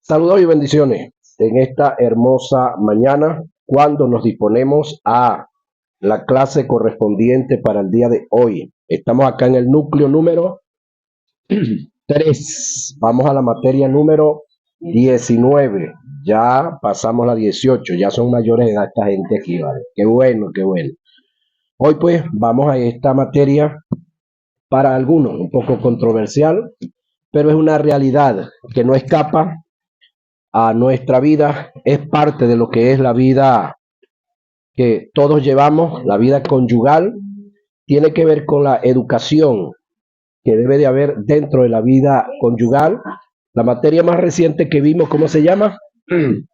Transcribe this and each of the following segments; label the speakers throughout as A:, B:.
A: Saludos y bendiciones en esta hermosa mañana cuando nos disponemos a la clase correspondiente para el día de hoy. Estamos acá en el núcleo número 3. Vamos a la materia número 19. Ya pasamos la 18. Ya son mayores de edad esta gente aquí, ¿vale? Qué bueno, qué bueno. Hoy pues vamos a esta materia para algunos un poco controversial, pero es una realidad que no escapa a nuestra vida, es parte de lo que es la vida que todos llevamos, la vida conyugal, tiene que ver con la educación que debe de haber dentro de la vida conyugal. La materia más reciente que vimos, ¿cómo se llama?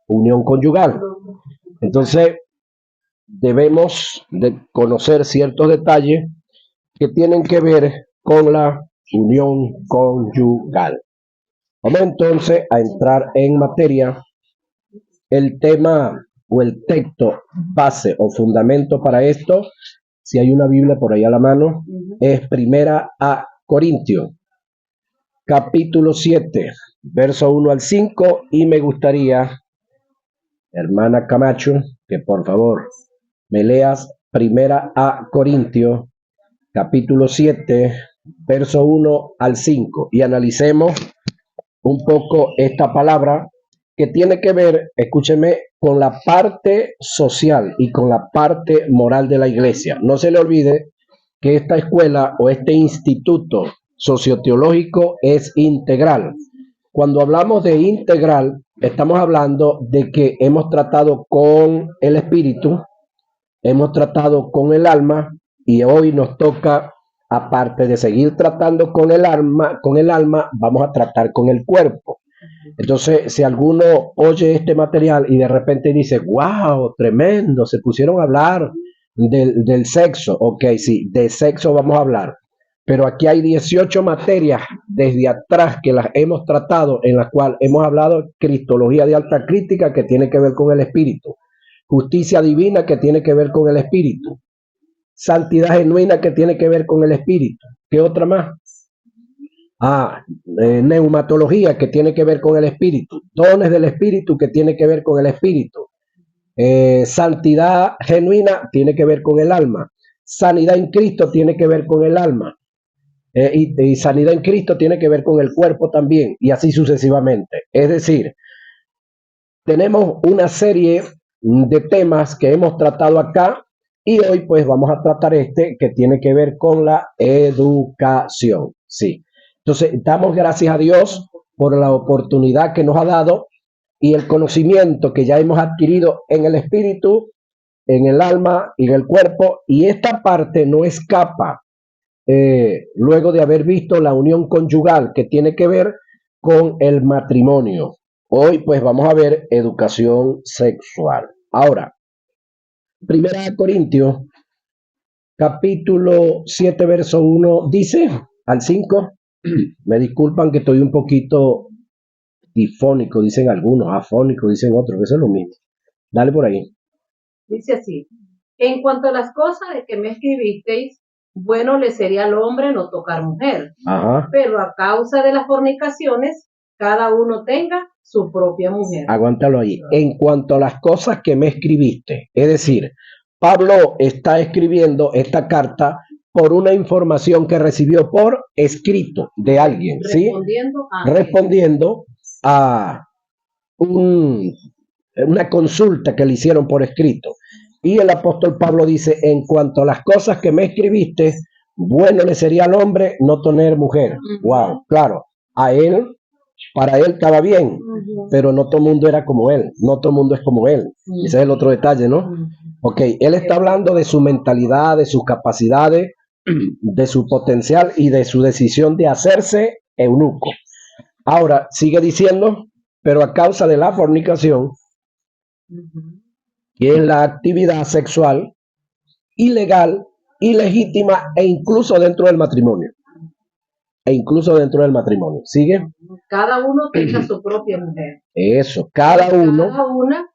A: Unión conyugal. Entonces, debemos de conocer ciertos detalles que tienen que ver con la unión conyugal. Vamos entonces a entrar en materia. El tema o el texto base o fundamento para esto, si hay una Biblia por ahí a la mano, es Primera a Corintios, capítulo 7, verso 1 al 5, y me gustaría, hermana Camacho, que por favor me leas Primera a Corintios, capítulo 7, verso 1 al 5, y analicemos un poco esta palabra que tiene que ver, escúcheme, con la parte social y con la parte moral de la iglesia. No se le olvide que esta escuela o este instituto socioteológico es integral. Cuando hablamos de integral, estamos hablando de que hemos tratado con el espíritu, hemos tratado con el alma y hoy nos toca, aparte de seguir tratando con el alma, vamos a tratar con el cuerpo. Entonces, si alguno oye este material y de repente dice, wow, tremendo, se pusieron a hablar del sexo. Ok, sí, de sexo vamos a hablar. Pero aquí hay 18 materias desde atrás que las hemos tratado, en las cuales hemos hablado de cristología de alta crítica que tiene que ver con el espíritu, justicia divina que tiene que ver con el espíritu, santidad genuina que tiene que ver con el espíritu. ¿Qué otra más? Neumatología que tiene que ver con el espíritu, dones del espíritu que tiene que ver con el espíritu, santidad genuina tiene que ver con el alma, sanidad en Cristo tiene que ver con el alma, y sanidad en Cristo tiene que ver con el cuerpo también, y así sucesivamente. Es decir, tenemos una serie de temas que hemos tratado acá y hoy pues vamos a tratar este que tiene que ver con la educación. Sí. Entonces, damos gracias a Dios por la oportunidad que nos ha dado y el conocimiento que ya hemos adquirido en el espíritu, en el alma y en el cuerpo, y esta parte no escapa luego de haber visto la unión conyugal que tiene que ver con el matrimonio. Hoy pues vamos a ver educación sexual. Ahora, Primera Corintios, capítulo 7, verso 1, dice al 5, me disculpan que estoy un poquito difónico, dicen algunos, afónico, dicen otros, que eso es lo mismo. Dale por ahí.
B: Dice así: en cuanto a las cosas de que me escribisteis, bueno le sería al hombre no tocar mujer.
A: Ajá.
B: Pero a causa de las fornicaciones, cada uno tenga su propia mujer.
A: Aguántalo ahí. En cuanto a las cosas que me escribiste, es decir, Pablo está escribiendo esta carta por una información que recibió por escrito de alguien, ¿sí? Respondiendo a una consulta que le hicieron por escrito. Y el apóstol Pablo dice, en cuanto a las cosas que me escribiste, bueno le sería al hombre no tener mujer. Wow, claro, a él, para él estaba bien, pero no todo el mundo era como él, no todo el mundo es como él. Ese es el otro detalle, ¿no? Ok, él está hablando de su mentalidad, de sus capacidades, de su potencial y de su decisión de hacerse eunuco. Ahora, sigue diciendo, pero a causa de la fornicación, que es la actividad sexual ilegal, ilegítima e incluso dentro del matrimonio. ¿Sigue?
B: Cada uno tenga su propia mujer.
A: Eso, cada una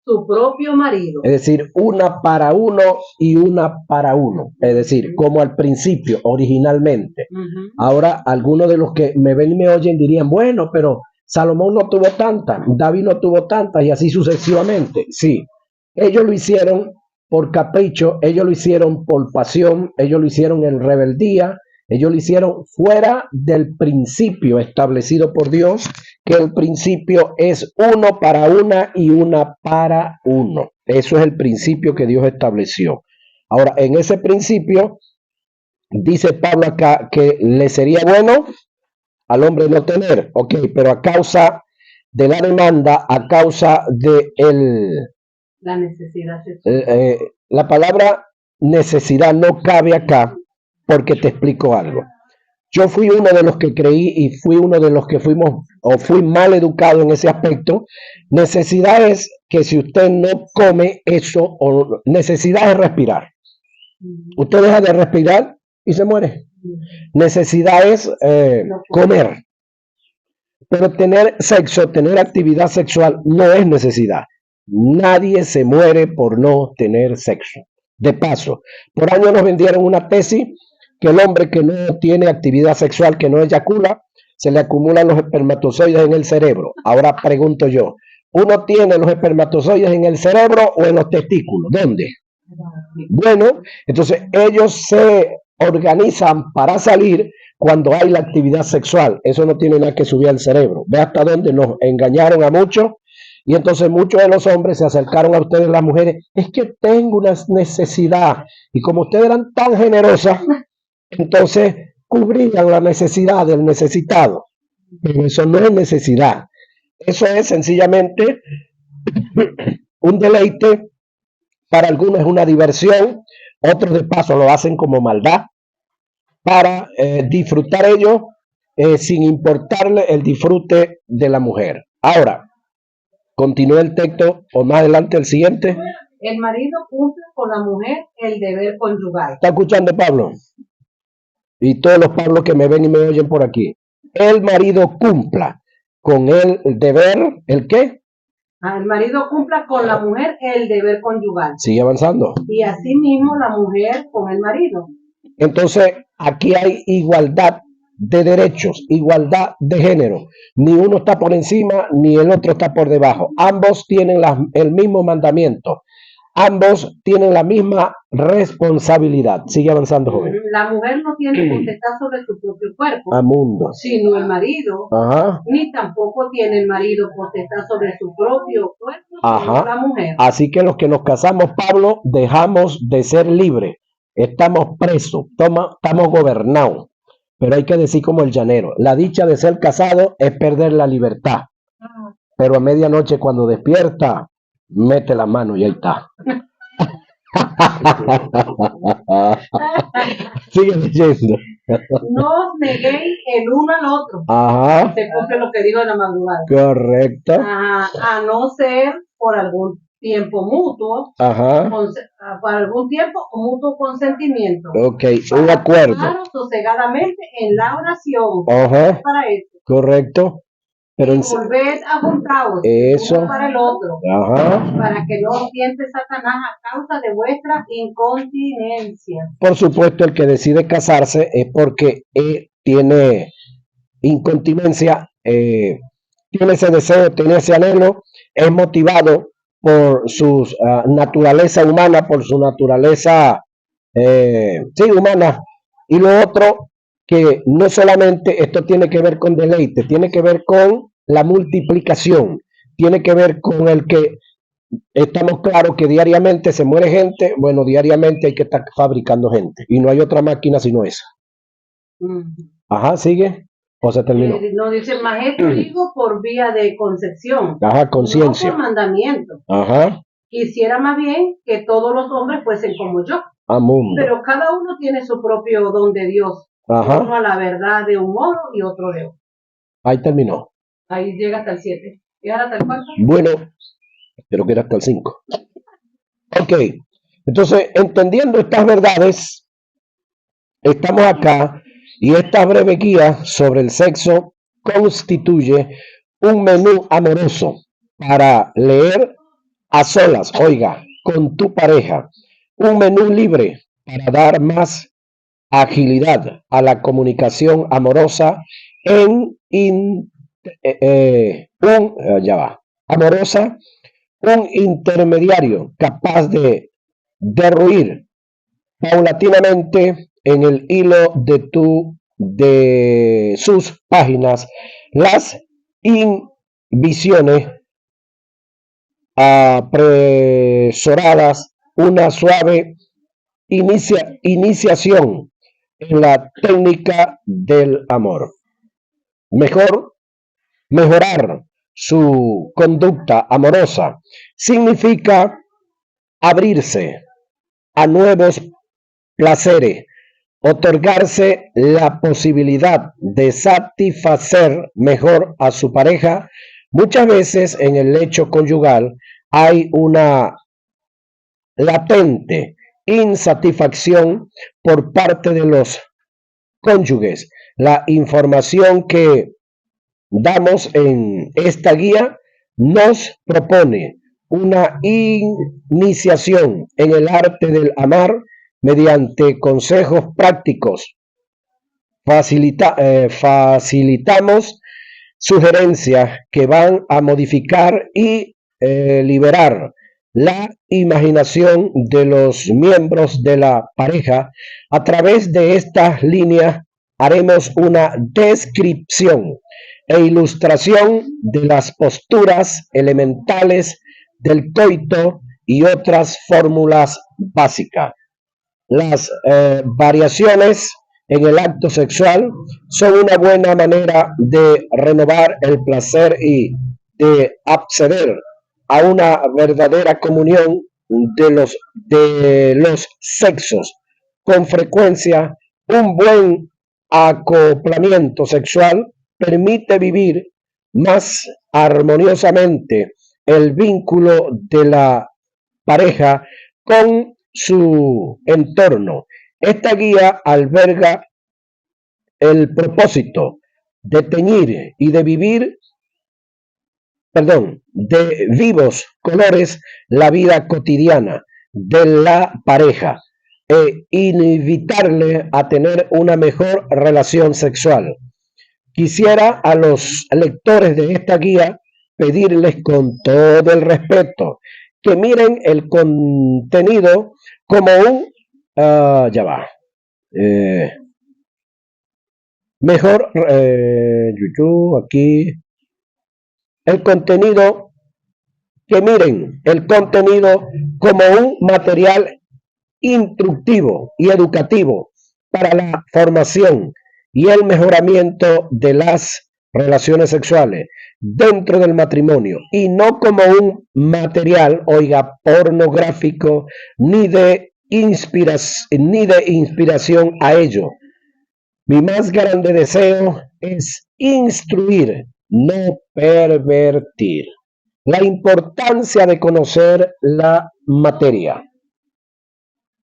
B: su propio marido.
A: Es decir, una para uno y una para uno. Es decir, como al principio, originalmente. Ahora, algunos de los que me ven y me oyen dirían, bueno, pero Salomón no tuvo tantas, David no tuvo tantas y así sucesivamente. Sí, ellos lo hicieron por capricho, ellos lo hicieron por pasión, ellos lo hicieron en rebeldía, ellos lo hicieron fuera del principio establecido por Dios, que el principio es uno para una y una para uno. Eso es el principio que Dios estableció. Ahora, en ese principio, dice Pablo acá que le sería bueno al hombre no tener, ok, pero a causa de la demanda, a causa de
B: la necesidad sexual.
A: La palabra necesidad no cabe acá porque te explico algo. Yo fui uno de los que creí y fui uno de los que fuimos o fui mal educado en ese aspecto. Necesidad es que si usted no come eso, o necesidad es respirar. Usted deja de respirar y se muere. Necesidad es comer. Pero tener sexo, tener actividad sexual no es necesidad. Nadie se muere por no tener sexo. De paso, por años nos vendieron una tesis que el hombre que no tiene actividad sexual, que no eyacula, se le acumulan los espermatozoides en el cerebro. Ahora pregunto yo, ¿uno tiene los espermatozoides en el cerebro o en los testículos? ¿Dónde? Bueno, entonces ellos se organizan para salir cuando hay la actividad sexual. Eso no tiene nada que subir al cerebro. Ve hasta dónde nos engañaron a muchos. Y entonces muchos de los hombres se acercaron a ustedes, las mujeres, es que tengo una necesidad. Y como ustedes eran tan generosas, entonces cubrían la necesidad del necesitado. Pero eso no es necesidad. Eso es sencillamente un deleite. Para algunos es una diversión. Otros de paso lo hacen como maldad. Para disfrutar ellos sin importarle el disfrute de la mujer. Ahora, continúa el texto o más adelante el siguiente.
B: El marido cumple con la mujer el deber conyugal.
A: ¿Está escuchando, Pablo? Y todos los Pablos que me ven y me oyen por aquí. El marido cumpla con el deber, ¿el qué?
B: El marido cumpla con la mujer el deber conyugal.
A: Sigue avanzando.
B: Y así mismo la mujer con el marido.
A: Entonces, aquí hay igualdad de derechos, igualdad de género. Ni uno está por encima, ni el otro está por debajo. Ambos tienen el mismo mandamiento. Ambos tienen la misma responsabilidad. Sigue avanzando, joven.
B: La mujer no tiene potestad sobre su propio cuerpo,
A: Amundo.
B: sino el marido.
A: Ajá.
B: Ni tampoco tiene el marido potestad sobre su propio cuerpo, sino la mujer.
A: Así que los que nos casamos, Pablo, dejamos de ser libres. Estamos presos, estamos gobernados. Pero hay que decir como el llanero, la dicha de ser casado es perder la libertad. Pero a medianoche cuando despierta, mete la mano y ahí está. Sigue leyendo.
B: No os neguéis el uno al otro.
A: Ajá.
B: Se cumple lo que dijo en la madrugada.
A: Correcto.
B: A no ser por algún tiempo mutuo.
A: Ajá.
B: Por algún tiempo mutuo consentimiento.
A: Ok, un acuerdo.
B: Sosegadamente en la oración.
A: Ajá.
B: Para esto.
A: Correcto. Pero
B: volved a juntaros
A: eso
B: uno para el otro.
A: Ajá.
B: Para que no os tiente Satanás a causa de vuestra incontinencia.
A: Por supuesto, el que decide casarse es porque tiene incontinencia, tiene ese deseo, tiene ese anhelo, es motivado por su naturaleza humana, por su naturaleza humana. Y lo otro, que no solamente esto tiene que ver con deleite, tiene que ver con la multiplicación, tiene que ver con el que estamos claros que diariamente se muere gente. Bueno, diariamente hay que estar fabricando gente y no hay otra máquina sino esa. Ajá, sigue. ¿O se terminó?
B: No, dice, más esto digo por vía de concepción.
A: Ajá, conciencia.
B: No por mandamiento.
A: Ajá.
B: Quisiera más bien que todos los hombres fuesen como yo.
A: Amundo.
B: Pero cada uno tiene su propio don de Dios.
A: Ajá.
B: Uno a la verdad de un modo y otro de otro.
A: Ahí terminó.
B: Ahí llega hasta el 7. ¿Y ahora hasta el 4?
A: Bueno, creo que era hasta el 5. Ok. Entonces, entendiendo estas verdades, estamos acá y esta breve guía sobre el sexo constituye un menú amoroso para leer a solas, oiga, con tu pareja. Un menú libre para dar más agilidad a la comunicación amorosa en amorosa, un intermediario capaz de derruir paulatinamente en el hilo de sus páginas las invisiones apresuradas, una suave iniciación en la técnica del amor. Mejor mejorar su conducta amorosa significa abrirse a nuevos placeres, otorgarse la posibilidad de satisfacer mejor a su pareja. Muchas veces en el lecho conyugal hay una latente insatisfacción por parte de los cónyuges. La información que damos en esta guía nos propone una iniciación en el arte del amar mediante consejos prácticos. Facilitamos sugerencias que van a modificar y liberar la imaginación de los miembros de la pareja. A través de estas líneas haremos una descripción e ilustración de las posturas elementales del coito y otras fórmulas básicas. Las variaciones en el acto sexual son una buena manera de renovar el placer y de acceder a una verdadera comunión de los sexos. Con frecuencia, un buen acoplamiento sexual permite vivir más armoniosamente el vínculo de la pareja con su entorno. Esta guía alberga el propósito de teñir y de vivir, de vivos colores la vida cotidiana de la pareja e invitarle a tener una mejor relación sexual. Quisiera a los lectores de esta guía pedirles con todo el respeto que miren el contenido como un mejor aquí el contenido, que miren el contenido como un material instructivo y educativo para la formación y el mejoramiento de las relaciones sexuales dentro del matrimonio, y no como un material, pornográfico ni de inspiración a ello. Mi más grande deseo es instruir, no pervertir. La importancia de conocer la materia.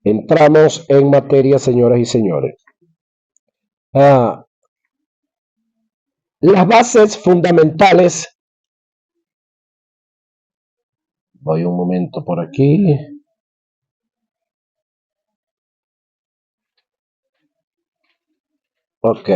A: Entramos en materia, señoras y señores. Las bases fundamentales. Voy un momento por aquí. Ok.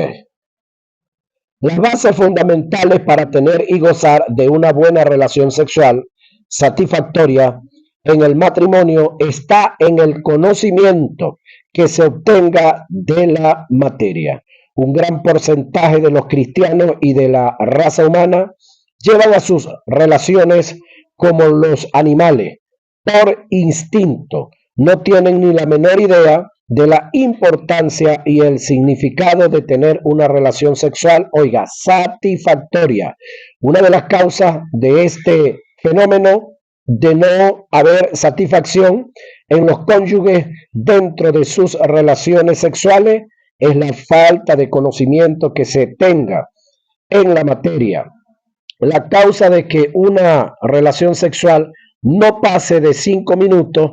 A: Las bases fundamentales para tener y gozar de una buena relación sexual satisfactoria en el matrimonio está en el conocimiento que se obtenga de la materia. Un gran porcentaje de los cristianos y de la raza humana llevan a sus relaciones como los animales, por instinto. No tienen ni la menor idea de la importancia y el significado de tener una relación sexual, satisfactoria. Una de las causas de este fenómeno de no haber satisfacción en los cónyuges dentro de sus relaciones sexuales es la falta de conocimiento que se tenga en la materia. La causa de que una relación sexual no pase de 5 minutos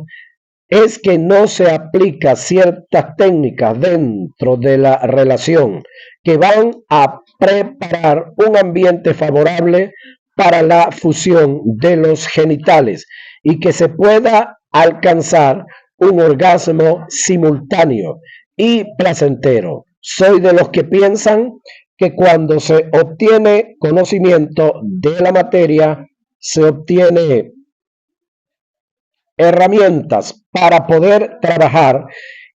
A: es que no se aplica ciertas técnicas dentro de la relación que van a preparar un ambiente favorable para la fusión de los genitales y que se pueda alcanzar un orgasmo simultáneo y placentero. Soy de los que piensan que cuando se obtiene conocimiento de la materia, se obtiene herramientas para poder trabajar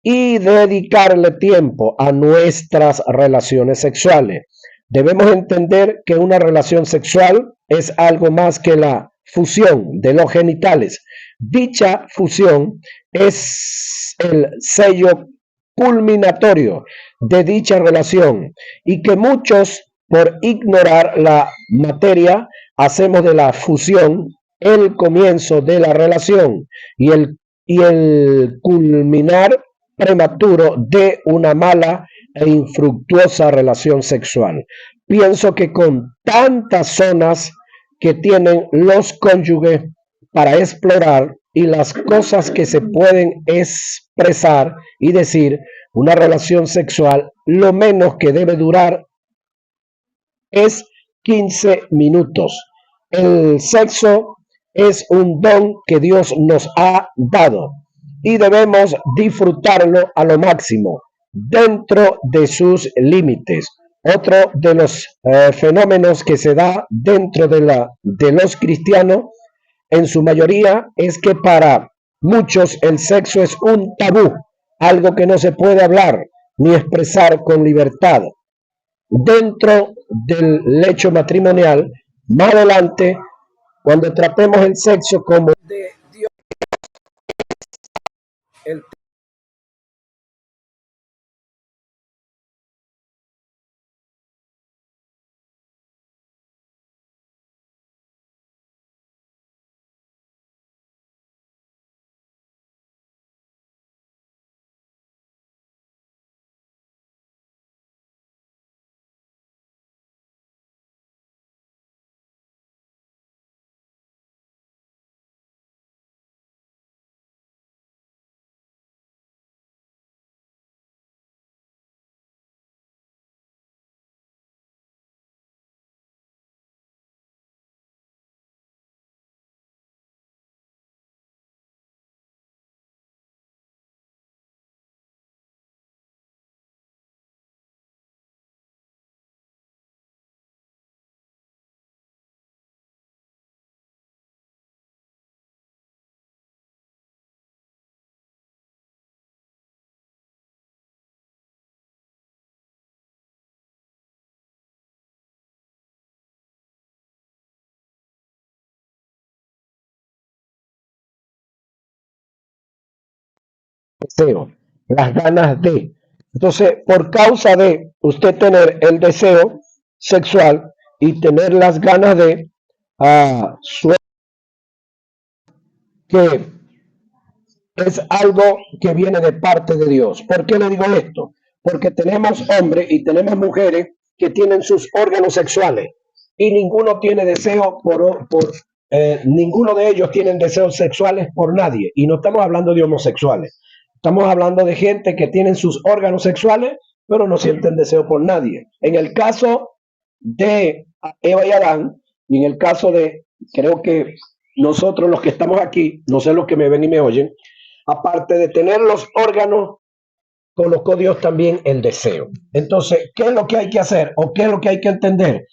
A: y dedicarle tiempo a nuestras relaciones sexuales. Debemos entender que una relación sexual es algo más que la fusión de los genitales. Dicha fusión es el sello culminatorio de dicha relación y que muchos, por ignorar la materia, hacemos de la fusión el comienzo de la relación y el culminar prematuro de una mala e infructuosa relación sexual. Pienso que con tantas zonas que tienen los cónyuges para explorar y las cosas que se pueden expresar y decir, una relación sexual lo menos que debe durar es 15 minutos. El sexo es un don que Dios nos ha dado y debemos disfrutarlo a lo máximo dentro de sus límites. Otro de los fenómenos que se da dentro de los cristianos en su mayoría es que para muchos el sexo es un tabú, algo que no se puede hablar ni expresar con libertad dentro del lecho matrimonial. Más adelante, cuando tratemos el sexo como de Dios, el deseo, las ganas de. Entonces, por causa de usted tener el deseo sexual y tener las ganas de, suele que es algo que viene de parte de Dios. ¿Por qué le digo esto? Porque tenemos hombres y tenemos mujeres que tienen sus órganos sexuales y ninguno tiene deseo ninguno de ellos tienen deseos sexuales por nadie. Y no estamos hablando de homosexuales. Estamos hablando de gente que tienen sus órganos sexuales, pero no sienten deseo por nadie. En el caso de Eva y Adán, y en el caso de, creo que nosotros los que estamos aquí, no sé los que me ven y me oyen, aparte de tener los órganos, colocó Dios también el deseo. Entonces, ¿qué es lo que hay que hacer o qué es lo que hay que entender?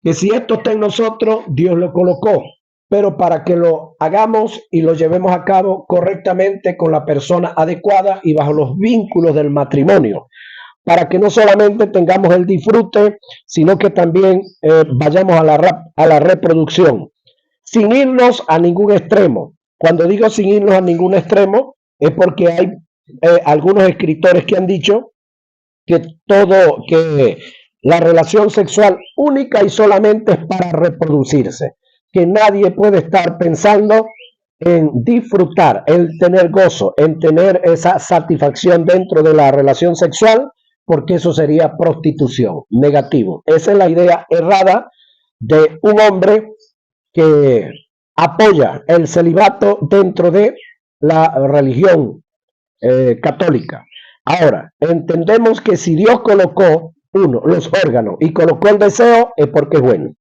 A: Que si esto está en nosotros, Dios lo colocó, pero para que lo hagamos y lo llevemos a cabo correctamente con la persona adecuada y bajo los vínculos del matrimonio, para que no solamente tengamos el disfrute, sino que también vayamos a la reproducción, sin irnos a ningún extremo. Cuando digo sin irnos a ningún extremo, es porque hay algunos escritores que han dicho que la relación sexual única y solamente es para reproducirse, que nadie puede estar pensando en disfrutar, en tener gozo, en tener esa satisfacción dentro de la relación sexual, porque eso sería prostitución, negativo. Esa es la idea errada de un hombre que apoya el celibato dentro de la religión católica. Ahora, entendemos que si Dios colocó los órganos y colocó el deseo, es porque es bueno.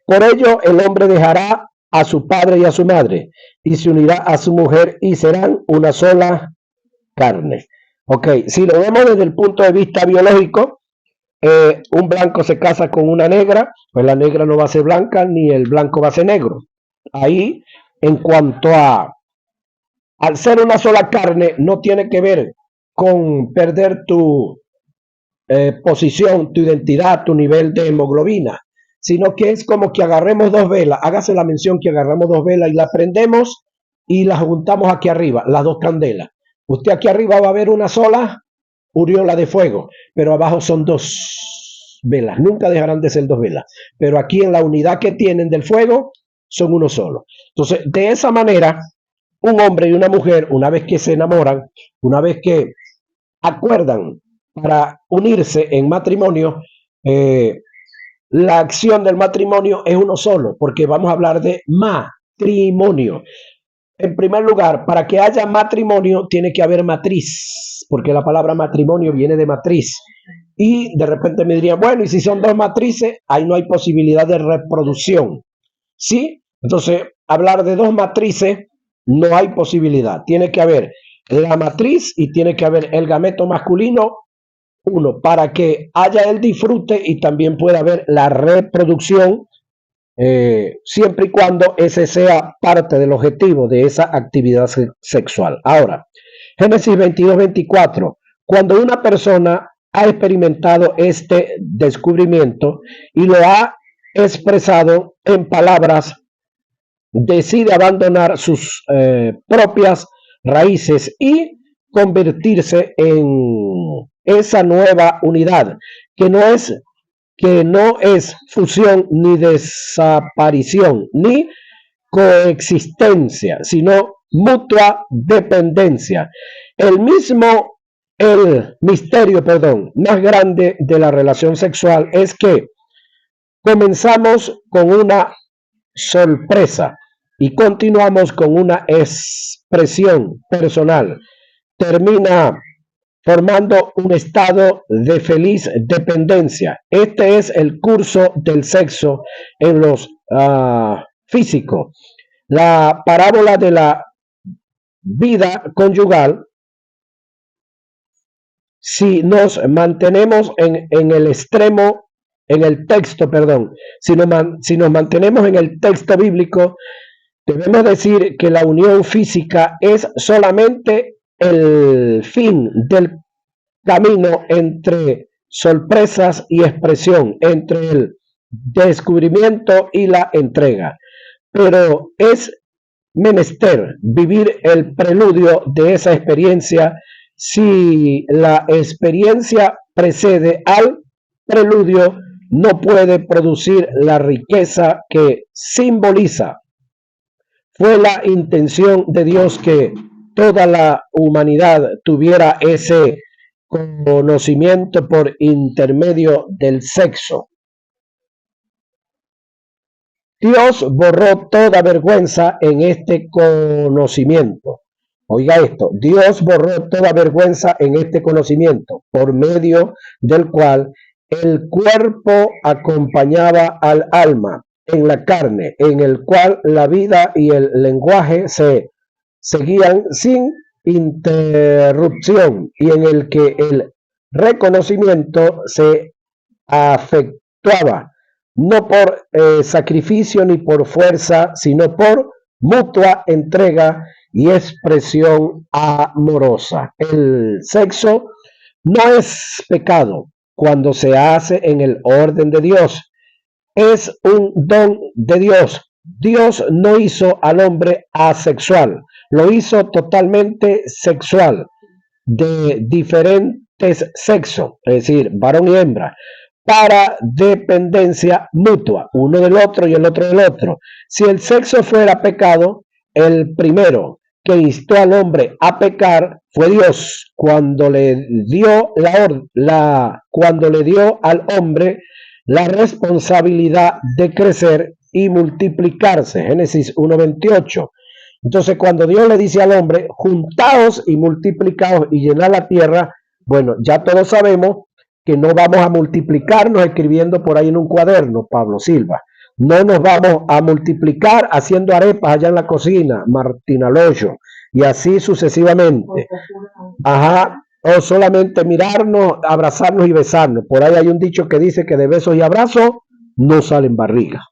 A: Por ello, el hombre dejará a su padre y a su madre y se unirá a su mujer y serán una sola carne. Ok, si lo vemos desde el punto de vista biológico, un blanco se casa con una negra, pues la negra no va a ser blanca ni el blanco va a ser negro. Ahí, en cuanto a al ser una sola carne, no tiene que ver con perder tu posición, tu identidad, tu nivel de hemoglobina, sino que es como que agarremos dos velas, hágase la mención que agarramos dos velas y la prendemos y las juntamos aquí arriba, las dos candelas. Usted aquí arriba va a ver una sola aureola de fuego, pero abajo son dos velas, nunca dejarán de ser dos velas, pero aquí en la unidad que tienen del fuego son uno solo. Entonces, de esa manera, un hombre y una mujer, una vez que se enamoran, una vez que acuerdan para unirse en matrimonio, la acción del matrimonio es uno solo, porque vamos a hablar de matrimonio. En primer lugar, para que haya matrimonio tiene que haber matriz, porque la palabra matrimonio viene de matriz. Y de repente me dirían, bueno, y si son dos matrices, ahí no hay posibilidad de reproducción. ¿Sí? Entonces, hablar de dos matrices, no hay posibilidad. Tiene que haber la matriz y tiene que haber el gameto masculino, uno, para que haya el disfrute y también pueda haber la reproducción, siempre y cuando ese sea parte del objetivo de esa actividad sexual. Ahora, Génesis 22-24, cuando una persona ha experimentado este descubrimiento y lo ha expresado en palabras, decide abandonar sus propias raíces y convertirse en esa nueva unidad que no es fusión ni desaparición ni coexistencia, sino mutua dependencia. El misterio, más grande de la relación sexual es que comenzamos con una sorpresa y continuamos con una expresión personal. Termina formando un estado de feliz dependencia. Este es el curso del sexo en los físicos. La parábola de la vida conyugal, si nos mantenemos en el extremo, en el texto, si nos mantenemos en el texto bíblico, debemos decir que la unión física es solamente el fin del camino entre sorpresas y expresión, entre el descubrimiento y la entrega. Pero es menester vivir el preludio de esa experiencia. Si la experiencia precede al preludio, no puede producir la riqueza que simboliza. Fue la intención de Dios que toda la humanidad tuviera ese conocimiento por intermedio del sexo. Dios borró toda vergüenza en este conocimiento. Oiga esto, Dios borró toda vergüenza en este conocimiento, por medio del cual el cuerpo acompañaba al alma en la carne, en el cual la vida y el lenguaje se seguían sin interrupción y en el que el reconocimiento se afectuaba no por sacrificio ni por fuerza, sino por mutua entrega y expresión amorosa. El sexo no es pecado cuando se hace en el orden de Dios. Es un don de Dios. Dios no hizo al hombre asexual, lo hizo totalmente sexual, de diferentes sexos, es decir, varón y hembra, para dependencia mutua, uno del otro y el otro del otro. Si el sexo fuera pecado, el primero que instó al hombre a pecar fue Dios cuando le dio cuando le dio al hombre la responsabilidad de crecer y multiplicarse. Génesis 1:28. Entonces, cuando Dios le dice al hombre, juntaos y multiplicaos y llenad la tierra, bueno, ya todos sabemos que no vamos a multiplicarnos escribiendo por ahí en un cuaderno, Pablo Silva. No nos vamos a multiplicar haciendo arepas allá en la cocina, Martina Loyo, y así sucesivamente. Ajá, o solamente mirarnos, abrazarnos y besarnos. Por ahí hay un dicho que dice que de besos y abrazos no salen barrigas.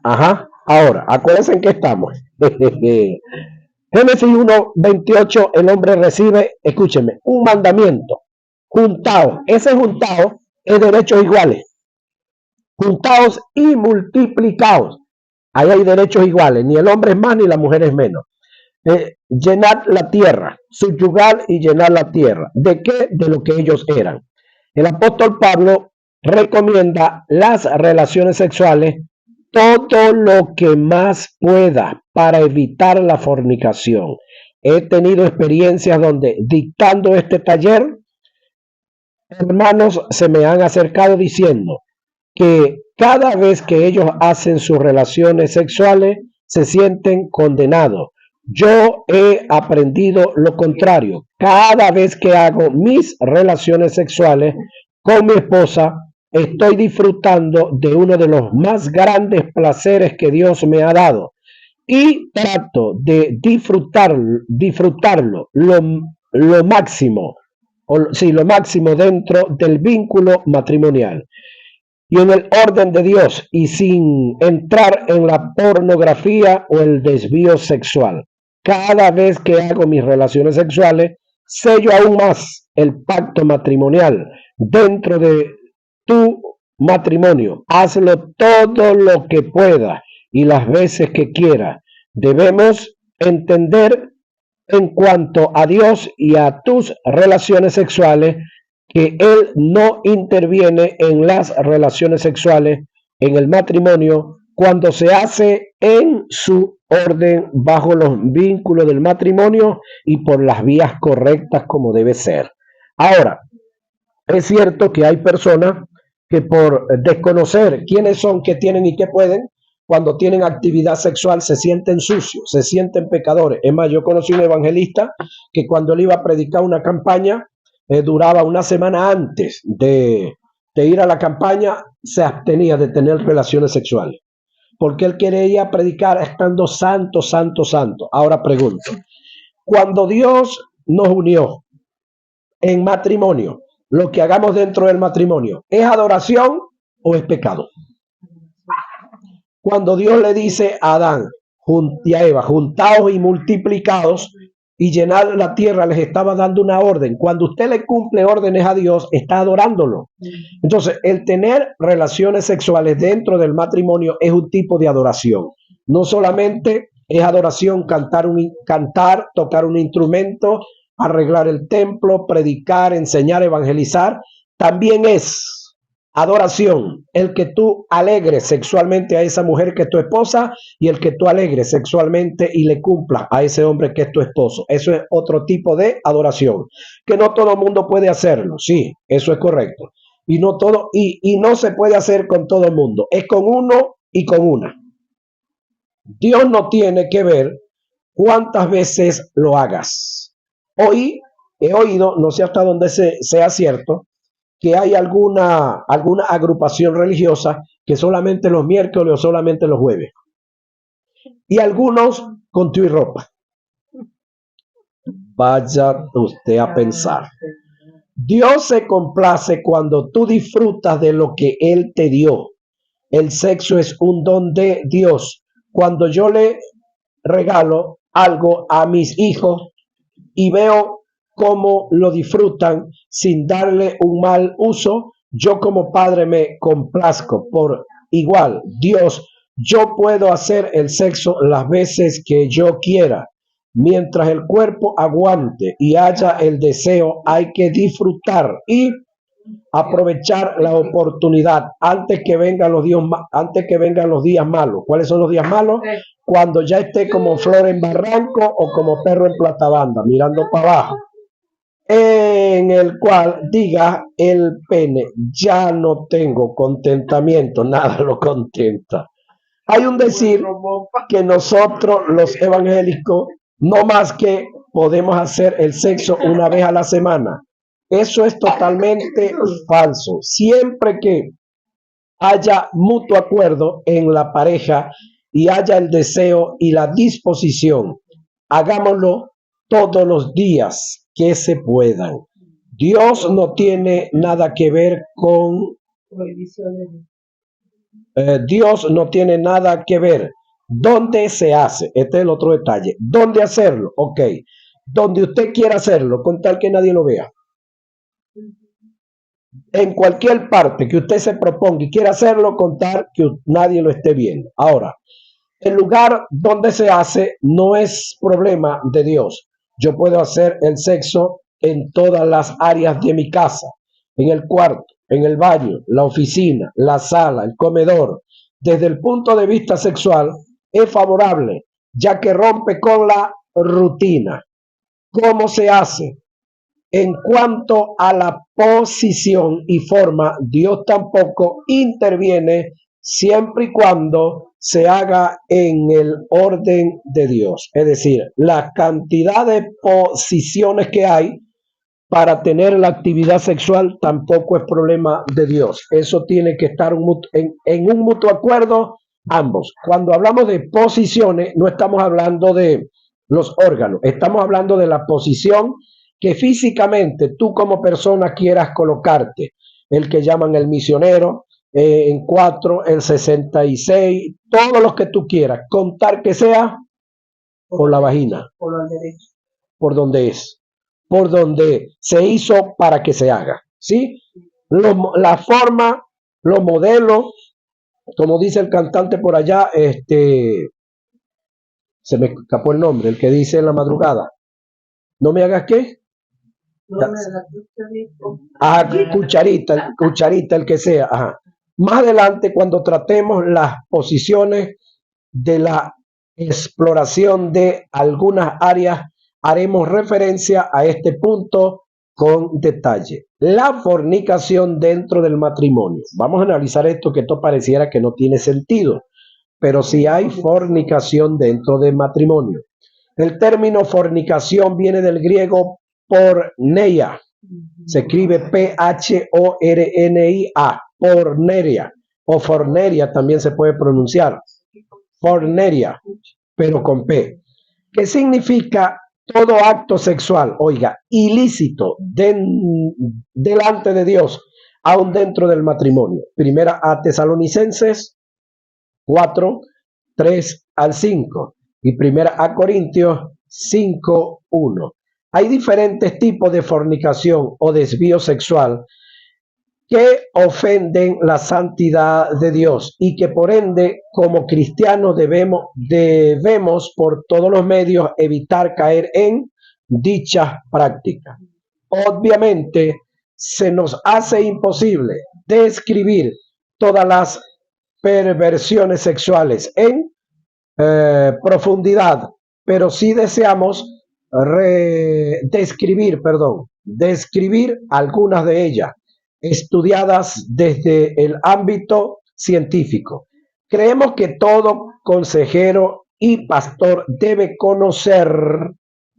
A: Ajá. Ahora, acuérdense en qué estamos. Génesis 1:28, el hombre recibe, escúcheme, un mandamiento. Juntaos. Ese juntado es derechos iguales. Juntaos y multiplicaos. Ahí hay derechos iguales. Ni el hombre es más ni la mujer es menos. Llenar la tierra, subyugar y llenar la tierra. ¿De qué? De lo que ellos eran. El apóstol Pablo recomienda las relaciones sexuales todo lo que más pueda para evitar la fornicación. He tenido experiencias donde dictando este taller, hermanos se me han acercado diciendo que cada vez que ellos hacen sus relaciones sexuales se sienten condenados. Yo he aprendido lo contrario. Cada vez que hago mis relaciones sexuales con mi esposa, estoy disfrutando de uno de los más grandes placeres que Dios me ha dado y trato de disfrutarlo lo máximo, lo máximo dentro del vínculo matrimonial y en el orden de Dios y sin entrar en la pornografía o el desvío sexual. Cada vez que hago mis relaciones sexuales, sello aún más el pacto matrimonial dentro de tu matrimonio. Hazlo todo lo que pueda y las veces que quiera. Debemos entender en cuanto a Dios y a tus relaciones sexuales que Él no interviene en las relaciones sexuales, en el matrimonio, cuando se hace en su orden, bajo los vínculos del matrimonio y por las vías correctas como debe ser. Ahora, es cierto que hay personas que por desconocer quiénes son, qué tienen y qué pueden, cuando tienen actividad sexual se sienten sucios, se sienten pecadores. Es más, yo conocí un evangelista que cuando él iba a predicar una campaña, duraba una semana antes de ir a la campaña, se abstenía de tener relaciones sexuales, porque él quería predicar estando santo, santo, santo. Ahora pregunto, cuando Dios nos unió en matrimonio, lo que hagamos dentro del matrimonio, ¿es adoración o es pecado? Cuando Dios le dice a Adán y a Eva, juntaos y multiplicados y llenar la tierra, les estaba dando una orden. Cuando usted le cumple órdenes a Dios, está adorándolo. Entonces, el tener relaciones sexuales dentro del matrimonio es un tipo de adoración. No solamente es adoración cantar, tocar un instrumento, arreglar el templo, predicar, enseñar, evangelizar. También es adoración el que tú alegres sexualmente a esa mujer que es tu esposa y el que tú alegres sexualmente y le cumpla a ese hombre que es tu esposo. Eso es otro tipo de adoración, que no todo el mundo puede hacerlo. Sí, eso es correcto. Y no todo, y no se puede hacer con todo el mundo. Es con uno y con una. Dios no tiene que ver cuántas veces lo hagas. Hoy he oído, no sé hasta dónde sea cierto, que hay alguna agrupación religiosa que solamente los miércoles o solamente los jueves. Y algunos con tu y ropa. Vaya usted a pensar. Dios se complace cuando tú disfrutas de lo que Él te dio. El sexo es un don de Dios. Cuando yo le regalo algo a mis hijos y veo cómo lo disfrutan sin darle un mal uso, yo como padre me complazco. Por igual, Dios, yo puedo hacer el sexo las veces que yo quiera. Mientras el cuerpo aguante y haya el deseo, hay que disfrutar y aprovechar la oportunidad antes que vengan los días malos. ¿Cuáles son los días malos? Cuando ya esté como flor en barranco o como perro en platabanda, mirando para abajo, en el cual diga el pene, ya no tengo contentamiento, nada lo contenta. Hay un decir que nosotros los evangélicos no más que podemos hacer el sexo una vez a la semana. Eso es totalmente falso. Siempre que haya mutuo acuerdo en la pareja y haya el deseo y la disposición, hagámoslo todos los días que se puedan. Dios no tiene nada que ver con
B: Prohibiciones.
A: Dios no tiene nada que ver. ¿Dónde se hace? Este es el otro detalle. ¿Dónde hacerlo? Ok. Donde usted quiera hacerlo, con tal que nadie lo vea. En cualquier parte que usted se proponga y quiera hacerlo, con tal que nadie lo esté viendo. Ahora, el lugar donde se hace no es problema de Dios. Yo puedo hacer el sexo en todas las áreas de mi casa, en el cuarto, en el baño, la oficina, la sala, el comedor. Desde el punto de vista sexual es favorable, ya que rompe con la rutina. ¿Cómo se hace? En cuanto a la posición y forma, Dios tampoco interviene siempre y cuando se haga en el orden de Dios. Es decir, la cantidad de posiciones que hay para tener la actividad sexual tampoco es problema de Dios. Eso tiene que estar en un mutuo acuerdo ambos. Cuando hablamos de posiciones, no estamos hablando de los órganos, estamos hablando de la posición que físicamente tú como persona quieras colocarte. El que llaman el misionero, en 4, el 66, todos los que tú quieras, contar que sea por la vagina, por donde es, por donde se hizo para que se haga, ¿sí? La forma, los modelos, como dice el cantante por allá, se me escapó el nombre, el que dice en la madrugada, ¿no me hagas qué? Ah, cucharita, el que sea. Ajá. Más adelante, cuando tratemos las posiciones de la exploración de algunas áreas, haremos referencia a este punto con detalle. La fornicación dentro del matrimonio. Vamos a analizar esto, que esto pareciera que no tiene sentido, pero sí hay fornicación dentro del matrimonio. El término fornicación viene del griego porneia. Se escribe P-H-O-R-N-I-A, porneria, o forneria también se puede pronunciar. Forneria, pero con P. ¿Qué significa? Todo acto sexual, oiga, ilícito delante de Dios, aún dentro del matrimonio. Primera a Tesalonicenses 4, 3 al 5 y primera a Corintios 5, 1. Hay diferentes tipos de fornicación o desvío sexual que ofenden la santidad de Dios y que por ende como cristianos debemos por todos los medios evitar caer en dichas prácticas. Obviamente se nos hace imposible describir todas las perversiones sexuales en profundidad, pero sí deseamos describir algunas de ellas, estudiadas desde el ámbito científico. Creemos que todo consejero y pastor debe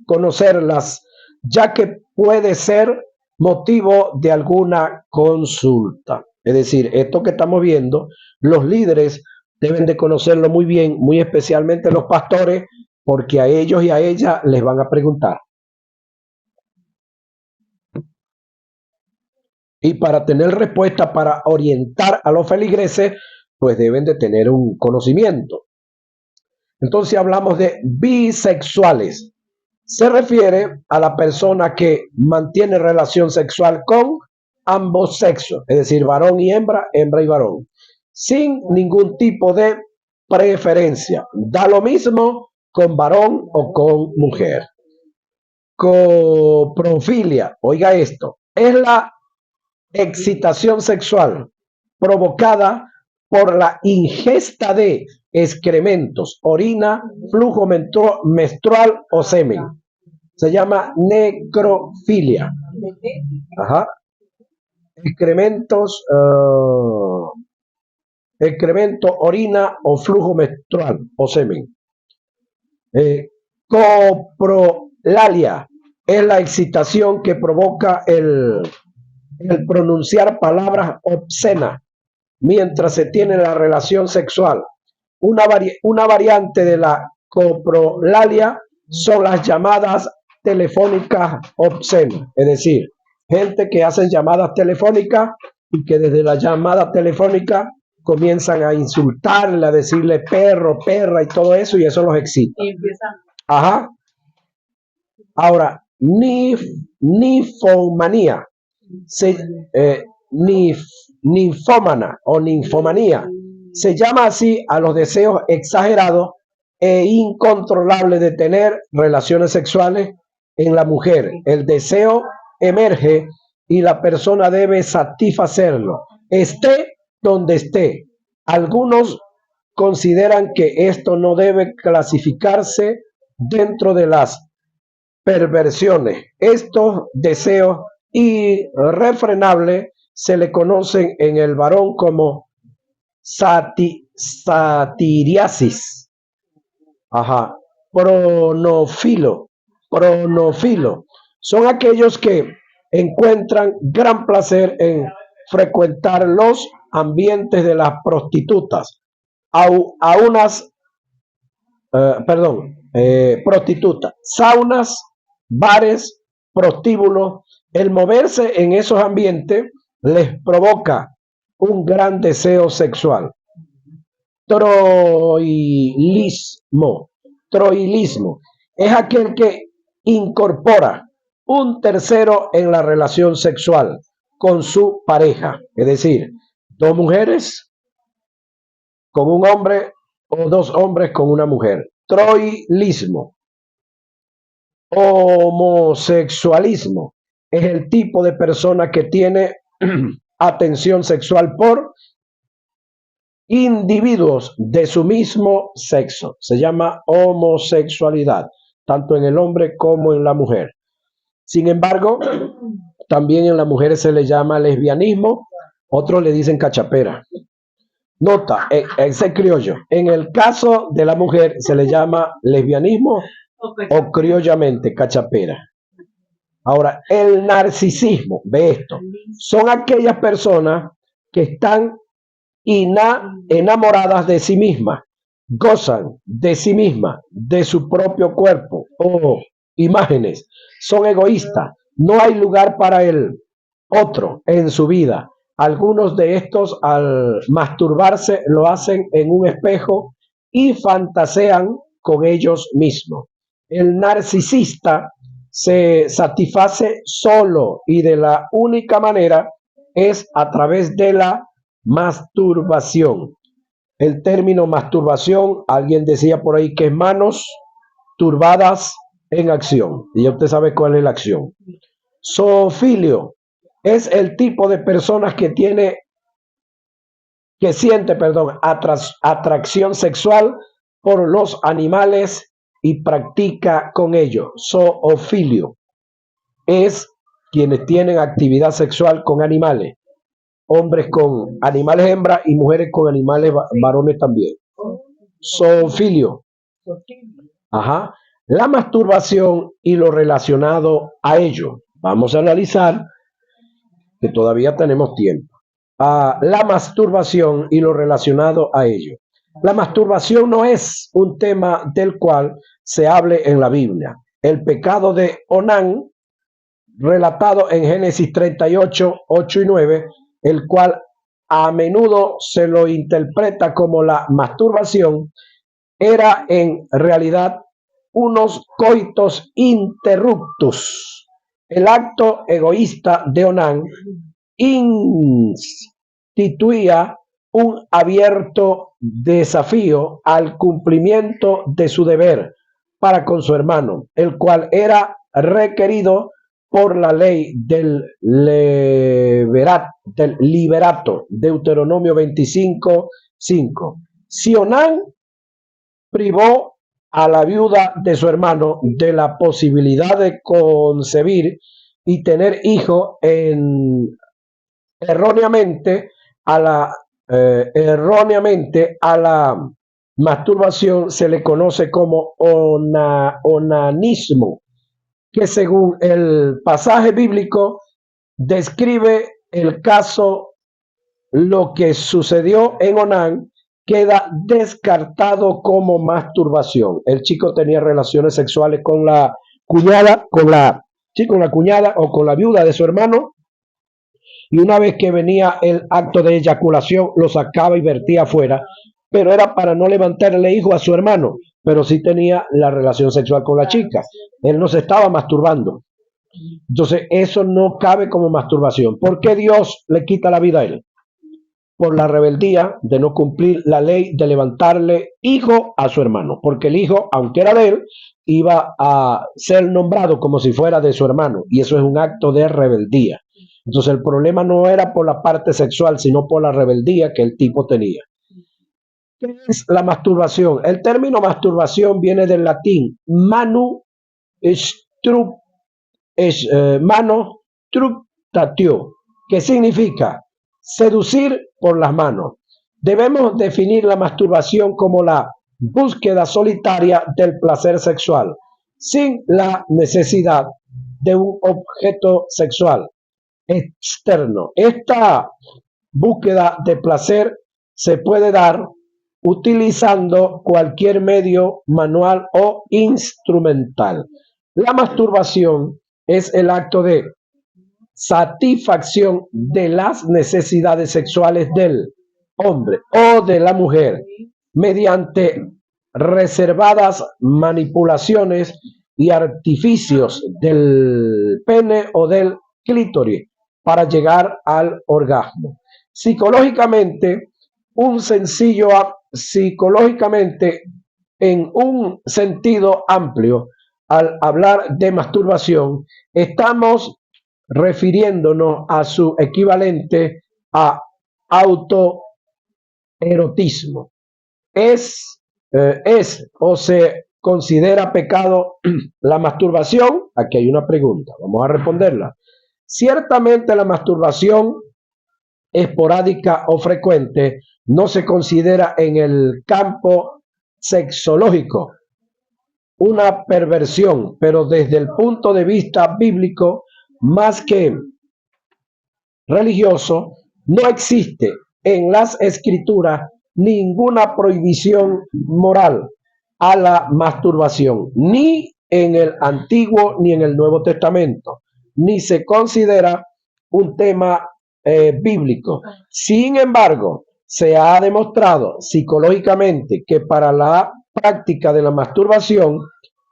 A: conocerlas, ya que puede ser motivo de alguna consulta. Es decir, esto que estamos viendo, los líderes deben de conocerlo muy bien, muy especialmente los pastores, porque a ellos y a ellas les van a preguntar. Y para tener respuesta, para orientar a los feligreses, pues deben de tener un conocimiento. Entonces hablamos de bisexuales. Se refiere a la persona que mantiene relación sexual con ambos sexos, es decir, varón y hembra, hembra y varón, sin ningún tipo de preferencia. Da lo mismo con varón o con mujer. Coprofilia, oiga esto, es la excitación sexual provocada por la ingesta de excrementos, orina, flujo menstrual o semen. Se llama necrofilia. Ajá. Excrementos, excremento, orina o flujo menstrual o semen. Coprolalia es la excitación que provoca el pronunciar palabras obscenas mientras se tiene la relación sexual. Una variante de la coprolalia son las llamadas telefónicas obscenas, es decir, gente que hacen llamadas telefónicas y que desde la llamada telefónica comienzan a insultarle, a decirle perro, perra y todo eso, y eso los excita.
B: Y empiezan.
A: Ajá. Ahora, ninfomanía, ninfómana o ninfomanía, se llama así a los deseos exagerados e incontrolables de tener relaciones sexuales en la mujer. El deseo emerge y la persona debe satisfacerlo, esté donde esté. Algunos consideran que esto no debe clasificarse dentro de las perversiones. Estos deseos irrefrenables se le conocen en el varón como satiriasis. Ajá. Pronófilo. Son aquellos que encuentran gran placer en frecuentar los ambientes de las prostitutas, prostitutas, saunas, bares, prostíbulos. El moverse en esos ambientes les provoca un gran deseo sexual. Troilismo es aquel que incorpora un tercero en la relación sexual con su pareja, es decir, dos mujeres con un hombre o dos hombres con una mujer. Troilismo. Homosexualismo es el tipo de persona que tiene atención sexual por individuos de su mismo sexo. Se llama homosexualidad, tanto en el hombre como en la mujer. Sin embargo, también en las mujeres se le llama lesbianismo, otros le dicen cachapera. Nota, ese criollo. En el caso de la mujer se le llama lesbianismo o criollamente cachapera. Ahora, el narcisismo, ve esto, son aquellas personas que están enamoradas de sí mismas, gozan de sí mismas, de su propio cuerpo o imágenes, son egoístas, no hay lugar para el otro en su vida. Algunos de estos al masturbarse lo hacen en un espejo y fantasean con ellos mismos. El narcisista se satisface solo y de la única manera es a través de la masturbación. El término masturbación, alguien decía por ahí que es manos turbadas en acción. Y ya usted sabe cuál es la acción. Zoofilio es el tipo de personas que siente atracción sexual por los animales y practica con ellos. Zoofilio es quienes tienen actividad sexual con animales, hombres con animales hembras y mujeres con animales varones también. Zoofilio. Ajá. La masturbación y lo relacionado a ello. Vamos a analizar, que todavía tenemos tiempo. La masturbación y lo relacionado a ello. La masturbación no es un tema del cual se hable en la Biblia. El pecado de Onán, relatado en Génesis 38, 8 y 9, el cual a menudo se lo interpreta como la masturbación, era en realidad unos coitos interruptus. El acto egoísta de Onán instituía un abierto desafío al cumplimiento de su deber para con su hermano, el cual era requerido por la ley del liberato, Deuteronomio 25, 5. Si Onán privó a la viuda de su hermano de la posibilidad de concebir y tener hijo erróneamente a la masturbación se le conoce como onanismo, que según el pasaje bíblico describe el caso. Lo que sucedió en Onán queda descartado como masturbación. El chico tenía relaciones sexuales con la cuñada, con la sí, con la cuñada o con la viuda de su hermano, y una vez que venía el acto de eyaculación, lo sacaba y vertía afuera, pero era para no levantarle hijo a su hermano, pero sí tenía la relación sexual con la chica. Él no se estaba masturbando. Entonces, eso no cabe como masturbación. ¿Por qué Dios le quita la vida a él? Por la rebeldía de no cumplir la ley de levantarle hijo a su hermano, porque el hijo, aunque era de él, iba a ser nombrado como si fuera de su hermano, y eso es un acto de rebeldía. Entonces el problema no era por la parte sexual, sino por la rebeldía que el tipo tenía. ¿Qué es la masturbación? El término masturbación viene del latín manu strup, mano truptatio, que significa seducir por las manos. Debemos definir la masturbación como la búsqueda solitaria del placer sexual, sin la necesidad de un objeto sexual externo. Esta búsqueda de placer se puede dar utilizando cualquier medio manual o instrumental. La masturbación es el acto de satisfacción de las necesidades sexuales del hombre o de la mujer mediante reservadas manipulaciones y artificios del pene o del clítoris para llegar al orgasmo. Psicológicamente, psicológicamente, en un sentido amplio, al hablar de masturbación, estamos refiriéndonos a su equivalente a autoerotismo. Es o se considera pecado la masturbación. Aquí hay una pregunta, vamos a responderla. Ciertamente la masturbación esporádica o frecuente no se considera en el campo sexológico una perversión, pero desde el punto de vista bíblico, más que religioso, no existe en las escrituras ninguna prohibición moral a la masturbación, ni en el Antiguo ni en el Nuevo Testamento, ni se considera un tema bíblico. Sin embargo, se ha demostrado psicológicamente que para la práctica de la masturbación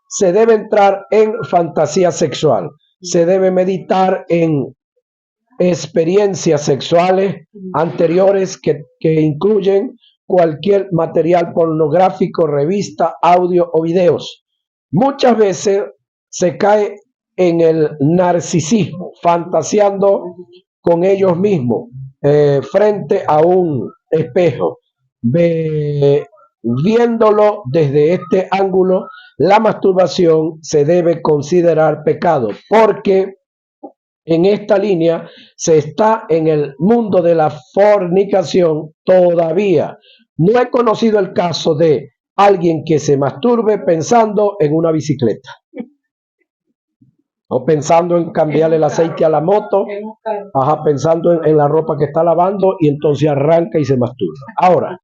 A: se debe entrar en fantasía sexual, se debe meditar en experiencias sexuales anteriores que incluyen cualquier material pornográfico, revista, audio o videos. Muchas veces se cae en el narcisismo, fantaseando con ellos mismos frente a un espejo. Viéndolo desde este ángulo, la masturbación se debe considerar pecado, porque en esta línea se está en el mundo de la fornicación todavía. No he conocido el caso de alguien que se masturbe pensando en una bicicleta o pensando en cambiarle el aceite a la moto, pensando en la ropa que está lavando y entonces arranca y se masturba. Ahora,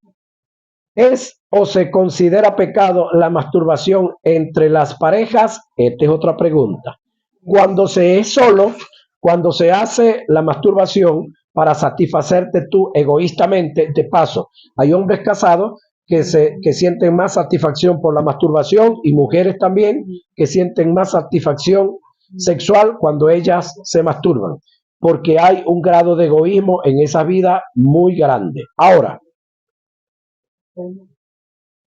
A: ¿es o se considera pecado la masturbación entre las parejas? Esta es otra pregunta. Cuando se es solo, cuando se hace la masturbación para satisfacerte tú egoístamente, de paso, hay hombres casados que sienten más satisfacción por la masturbación y mujeres también que sienten más satisfacción sexual cuando ellas se masturban, porque hay un grado de egoísmo en esa vida muy grande. Ahora,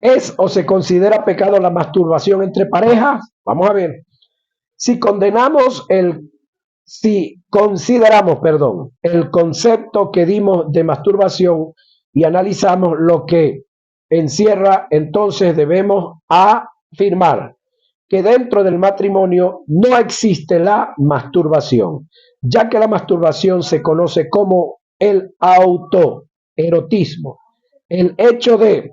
A: ¿es o se considera pecado la masturbación entre parejas? Vamos a ver. Si consideramos, el concepto que dimos de masturbación y analizamos lo que encierra, entonces debemos afirmar que dentro del matrimonio no existe la masturbación, ya que la masturbación se conoce como el autoerotismo, el hecho de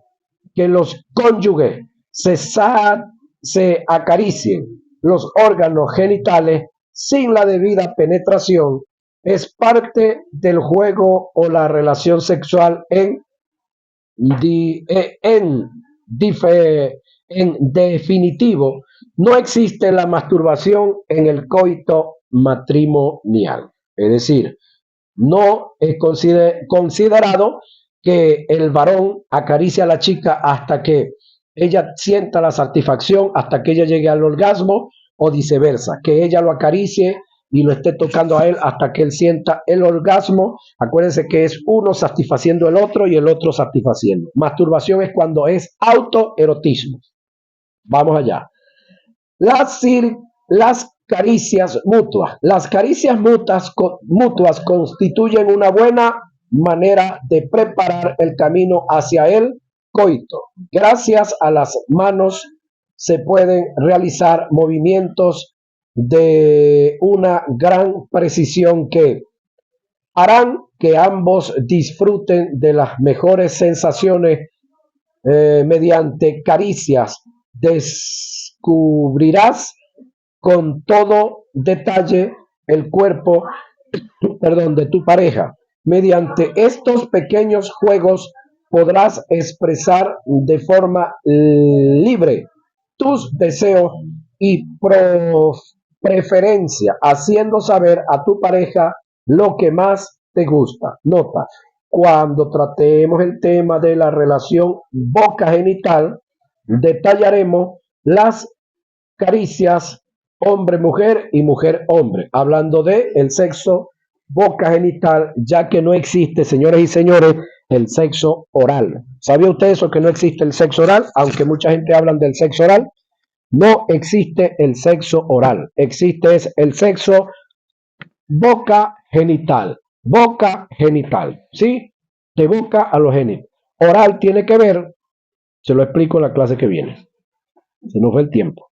A: que los cónyuges se acaricien los órganos genitales sin la debida penetración es parte del juego o la relación sexual en En definitivo, no existe la masturbación en el coito matrimonial. Es decir, no es considerado que el varón acaricia a la chica hasta que ella sienta la satisfacción, hasta que ella llegue al orgasmo, o viceversa, que ella lo acaricie y lo esté tocando a él hasta que él sienta el orgasmo. Acuérdense que es uno satisfaciendo el otro y el otro satisfaciendo. Masturbación es cuando es autoerotismo. Vamos allá. Las caricias mutuas. Las caricias mutuas constituyen una buena manera de preparar el camino hacia el coito. Gracias a las manos se pueden realizar movimientos de una gran precisión que harán que ambos disfruten de las mejores sensaciones mediante caricias. Descubrirás con todo detalle el cuerpo, de tu pareja. Mediante estos pequeños juegos podrás expresar de forma libre tus deseos y preferencia, haciendo saber a tu pareja lo que más te gusta. Nota, cuando tratemos el tema de la relación boca-genital, detallaremos las caricias hombre-mujer y mujer-hombre, hablando de el sexo boca-genital, ya que no existe, señores y señores, el sexo oral. ¿Sabía usted eso, que no existe el sexo oral? Aunque mucha gente habla del sexo oral, no existe el sexo oral. Existe es el sexo boca-genital. Boca-genital, ¿sí? De boca a los genitos. Oral tiene que ver, se lo explico en la clase que viene. Se nos fue el tiempo.